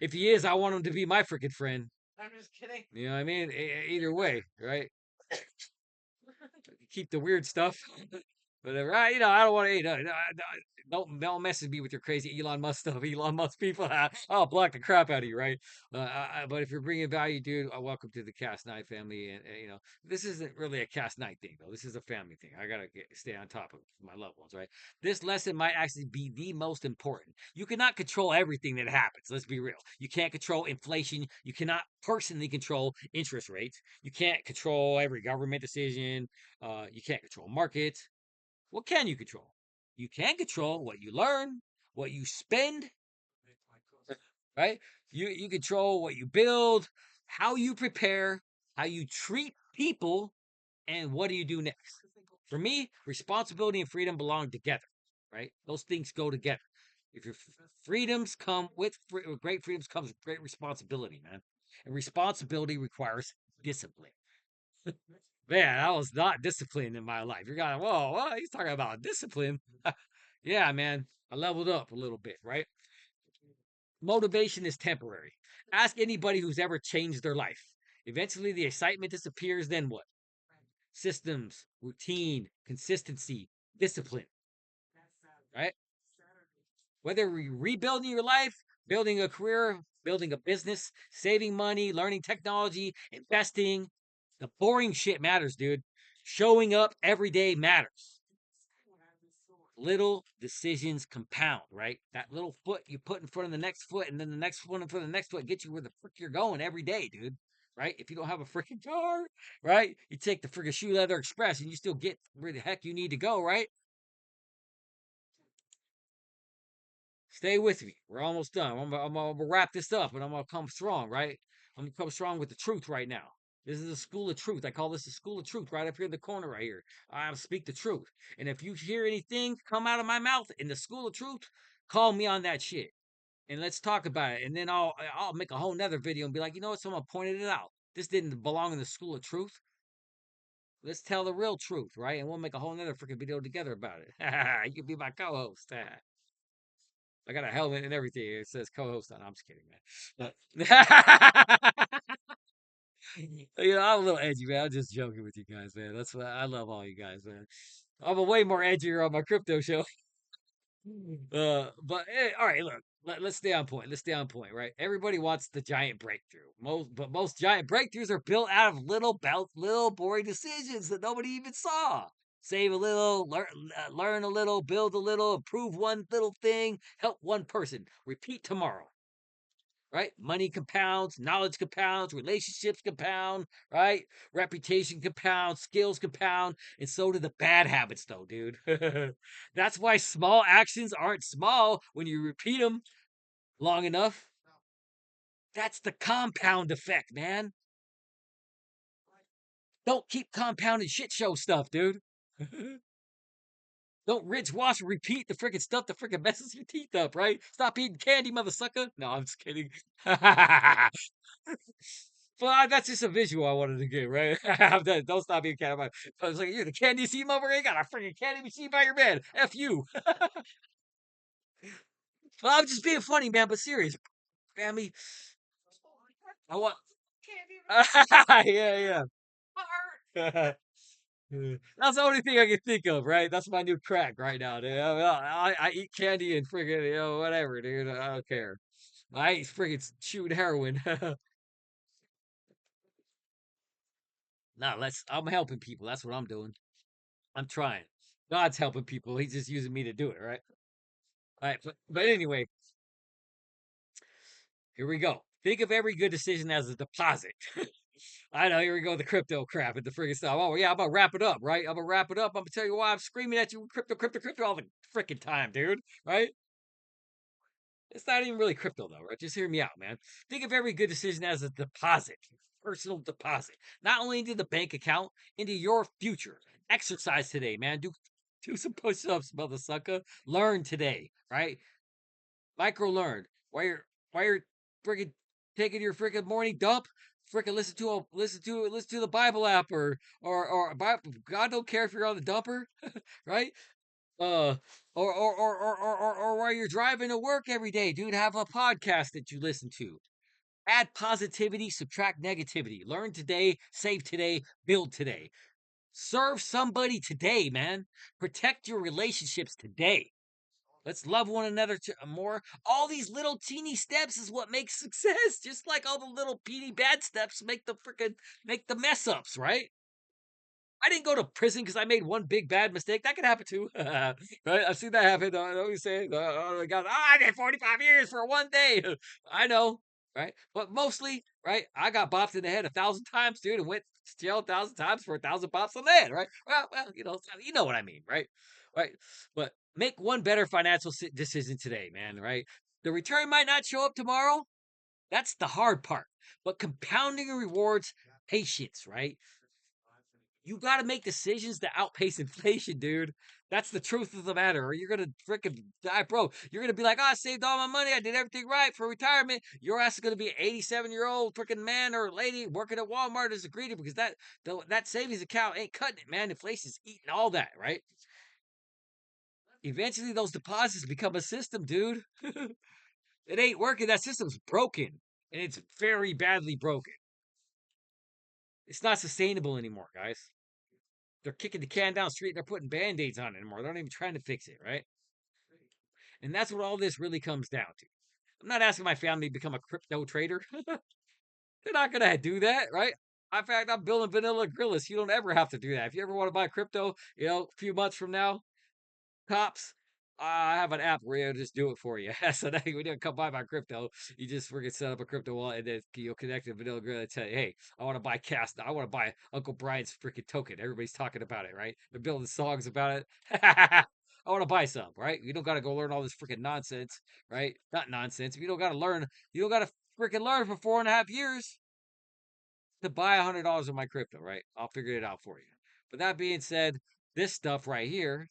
If he is, I want him to be my freaking friend. I'm just kidding. You know what I mean? Either way, right? Keep the weird stuff. Whatever. I don't want to. Don't message me with your crazy Elon Musk stuff. Elon Musk people, I'll block the crap out of you, right? But if you're bringing value, dude, welcome to the Kas Knight family. And this isn't really a Kas Knight thing, though. This is a family thing. I gotta stay on top of my loved ones, right? This lesson might actually be the most important. You cannot control everything that happens. Let's be real. You can't control inflation. You cannot personally control interest rates. You can't control every government decision. You can't control markets. What can you control? You can control what you learn, what you spend, right? You control what you build, how you prepare, how you treat people, and what do you do next. For me, responsibility and freedom belong together, right? Those things go together. If your freedoms come with great freedoms comes with great responsibility, man. And responsibility requires discipline. Man, I was not disciplined in my life. You're going, whoa, what? He's talking about discipline. Yeah, man. I leveled up a little bit, right? Motivation is temporary. Ask anybody who's ever changed their life. Eventually, the excitement disappears. Then what? Systems, routine, consistency, discipline, right? Whether you're rebuilding your life, building a career, building a business, saving money, learning technology, investing, the boring shit matters, dude. Showing up every day matters. Little decisions compound, right? That little foot you put in front of the next foot, and then the next one in front of the next foot gets you where the frick you're going every day, dude. Right? If you don't have a freaking car, right? You take the freaking Shoe Leather Express and you still get where the heck you need to go, right? Stay with me. We're almost done. I'm gonna wrap this up, and I'm gonna come strong, right? I'm gonna come strong with the truth right now. This is a school of truth. I call this the school of truth right up here in the corner right here. I speak the truth. And if you hear anything come out of my mouth in the school of truth, call me on that shit. And let's talk about it. And then I'll make a whole nother video and be like, you know what? Someone pointed it out. This didn't belong in the school of truth. Let's tell the real truth, right? And we'll make a whole nother freaking video together about it. You can be my co-host. I got a helmet and everything. It says co-host on. I'm just kidding, man. I'm a little edgy, man. I'm just joking with you guys, man. That's what I love all you guys, man. I'm a way more edgier on my crypto show. All right, look, let's stay on point. Let's stay on point, right? Everybody wants the giant breakthrough. Most giant breakthroughs are built out of little boring decisions that nobody even saw. Save a little, learn a little, build a little, improve one little thing, help one person. Repeat tomorrow, right? Money compounds, knowledge compounds, relationships compound, right? Reputation compounds, skills compound, and so do the bad habits, though, dude. That's why small actions aren't small when you repeat them long enough. That's the compound effect, man. Don't keep compounding shit show stuff, dude. Don't rinse, wash, and repeat the freaking stuff that freaking messes your teeth up, right? Stop eating candy, mother sucker. No, I'm just kidding. Well, that's just a visual I wanted to get, right? Don't stop eating candy. I was like, you're the candy machine over here. You got a freaking candy machine by your bed. F you. Well, I'm just being funny, man, but serious. Family, I want. Yeah, yeah. That's the only thing I can think of, right? That's my new crack right now, dude. I eat candy and friggin', whatever, dude. I don't care. I ain't friggin' shooting heroin. I'm helping people. That's what I'm doing. I'm trying. God's helping people. He's just using me to do it, right? All right, but anyway, here we go. Think of every good decision as a deposit. I know, here we go, the crypto crap and the friggin' stuff. Oh, yeah, I'm gonna wrap it up, right? I'm gonna wrap it up. I'm gonna tell you why I'm screaming at you crypto, crypto, crypto all the freaking time, dude, right? It's not even really crypto, though, right? Just hear me out, man. Think of every good decision as a deposit, personal deposit, not only into the bank account, into your future. Exercise today, man. Do some push ups, mother sucker. Learn today, right? Micro learn. While you're freaking taking your freaking morning dump, freaking listen to the Bible app God don't care if you're on the dumper, right? Uh or while you're driving to work every day, dude, have a podcast that you listen to. Add positivity, subtract negativity. Learn today, save today, build today. Serve somebody today, man. Protect your relationships today. Let's love one another more. All these little teeny steps is what makes success. Just like all the little peeny bad steps make the mess ups, right? I didn't go to prison because I made one big bad mistake. That could happen too, right? I've seen that happen. I know you say, "Oh my God, I did 45 years for one day." I know, right? But mostly, right? I got bopped in the head 1,000 times, dude, and went to jail 1,000 times for 1,000 bops on the head, right? Well, you know what I mean, right? Right. But make one better financial decision today, man. Right? The return might not show up tomorrow, That's the hard part. But compounding rewards patience, right? You got to make decisions that outpace inflation, dude. That's the truth of the matter. Or you're gonna freaking die broke. You're gonna be like, oh, I saved all my money. I did everything right for retirement. Your ass is gonna be an 87-year-old freaking man or lady working at Walmart as a greeter because that savings account ain't cutting it, man. Inflation's eating all that, right? Eventually, those deposits become a system, dude. It ain't working. That system's broken, and it's very badly broken. It's not sustainable anymore, guys. They're kicking the can down the street and they're putting band-aids on it anymore. They're not even trying to fix it, right? And that's what all this really comes down to. I'm not asking my family to become a crypto trader. They're not going to do that, right? In fact, I'm building vanilla gorillas. So you don't ever have to do that. If you ever want to buy crypto, a few months from now, cops, I have an app where it'll just do it for you. So that when you come buy my crypto, you just freaking set up a crypto wallet and then you'll connect to Vanilla Gorilla and tell you, hey, I want to buy I want to buy Uncle Brian's freaking token. Everybody's talking about it, right? They're building songs about it. I want to buy some, right? You don't got to go learn all this freaking nonsense, right? Not nonsense. If you don't got to learn, you don't got to freaking learn for 4.5 years to buy $100 of my crypto, right? I'll figure it out for you. But that being said, this stuff right here,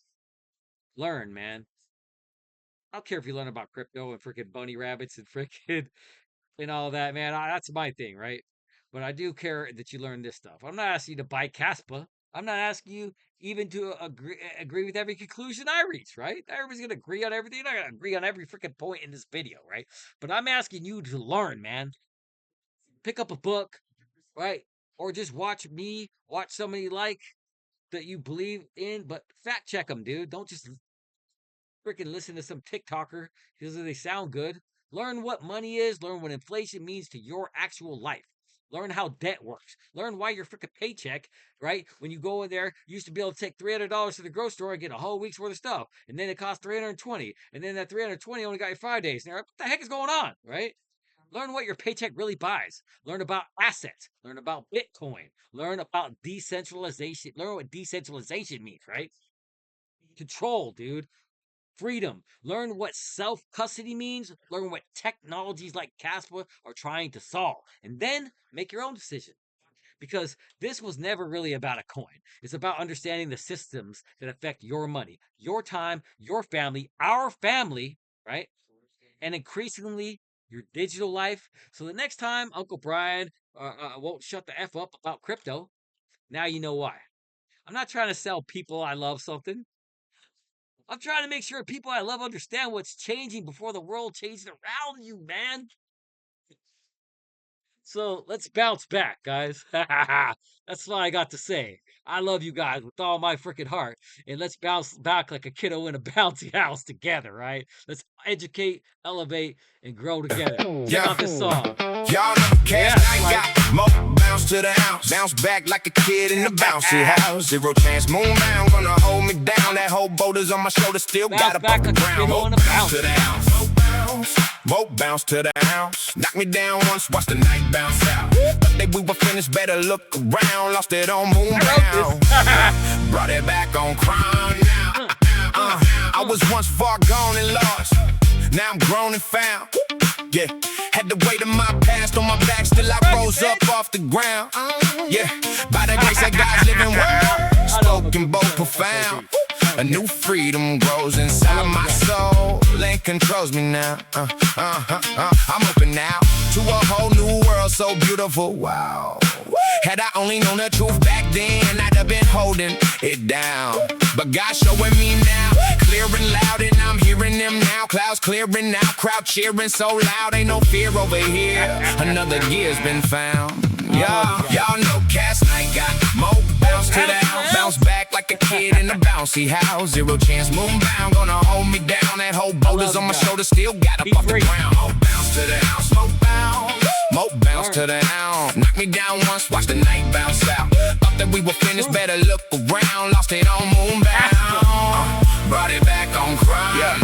learn, man. I don't care if you learn about crypto and freaking bunny rabbits and freaking and all that, man. That's my thing, right? But I do care that you learn this stuff. I'm not asking you to buy Kaspa. I'm not asking you even to agree with every conclusion I reach, right? Everybody's going to agree on everything. You're not going to agree on every freaking point in this video, right? But I'm asking you to learn, man. Pick up a book, right? Or just watch somebody like that you believe in, but fact check them, dude. Don't just freaking listen to some TikToker because they sound good. Learn what money is. Learn what inflation means to your actual life. Learn how debt works. Learn why your freaking paycheck, right? When you go in there, you used to be able to take $300 to the grocery store and get a whole week's worth of stuff. And then it cost $320. And then that $320 only got you 5 days. And you're like, what the heck is going on, right? Learn what your paycheck really buys. Learn about assets. Learn about Bitcoin. Learn about decentralization. Learn what decentralization means, right? Control, dude. Freedom. Learn what self-custody means. Learn what technologies like Kaspa are trying to solve. And then make your own decision. Because this was never really about a coin. It's about understanding the systems that affect your money, your time, your family, our family, right? And increasingly, your digital life. So the next time Uncle Brian won't shut the F up about crypto, now you know why. I'm not trying to sell people I love something. I'm trying to make sure people I love understand what's changing before the world changes around you, man. So let's bounce back, guys. That's what I got to say. I love you guys with all my freaking heart. And let's bounce back like a kiddo in a bouncy house together, right? Let's educate, elevate, and grow together. Check out this song. Y'all know Kas Knight got more bounce to the house. Bounce back like a kid in the bouncy house. Zero chance, moon bound, gonna hold me down. That whole boat is on my shoulder, still got up off the ground. More bounce to the house. More bounce to the house. Knock me down once, watch the night bounce out. Thought we were finished, better look around. Lost it on moon bound. Brought it back on Crown now. I was once far gone and lost. Now I'm grown and found. Yeah, had the weight of my past on my back, still I rose up off the ground. Yeah, by the grace of God's living word, spoken both profound. A new freedom grows inside my soul and controls me now. I'm open now to a whole new world so beautiful. Wow. Had I only known the truth back then, I'd have been holding it down. But God's showing me now, clear and loud, and I'm hearing them now. Clouds clearing out, crowd cheering so loud, ain't no fear over here. Another year's been found. Y'all know Kas Knight got more bounce to the house. Bounce back like a kid in a bouncy house. Zero chance, moon bound, gonna hold me down. That whole boat is on my shoulder, still got up off the ground. More bounce to the house, more bounce. More bounce to the house. Knock me down once, watch the night bounce out. Thought that we were finished, better look around. Lost it on moon bound. Brought it back on Crown.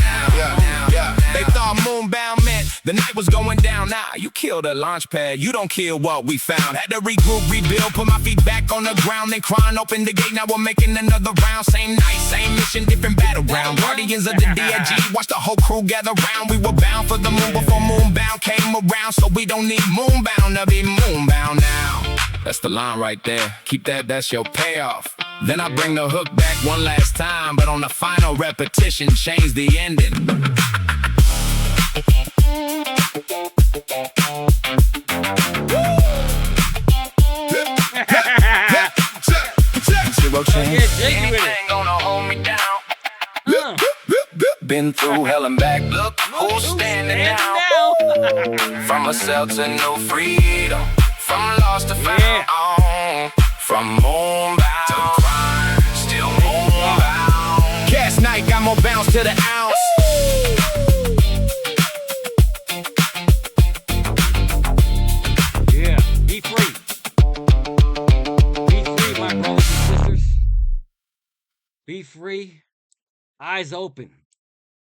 They thought moon bound meant The night was going down, nah, you killed a launch pad. You don't kill what we found. Had to regroup, rebuild, put my feet back on the ground. Then crying, open the gate, now we're making another round. Same night, same mission, different battleground. Guardians of the DIG, watch the whole crew gather round. We were bound for the moon before moonbound came around. So we don't need moonbound to be moonbound now. That's the line right there. Keep that, that's your payoff. Then I bring the hook back one last time, but on the final repetition, change the ending. Zero chance. Anything gonna hold me down. Been through hell and back. Look who's standing now. From a cell to no freedom. From lost to found. From moonbound to crime. Still moonbound. Kas Knight got more bounce to the ounce. Yeah, be free. Be free, my brothers and sisters. Be free. Eyes open.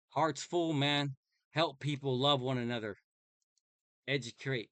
Hearts full, man. Help people love one another. Educate.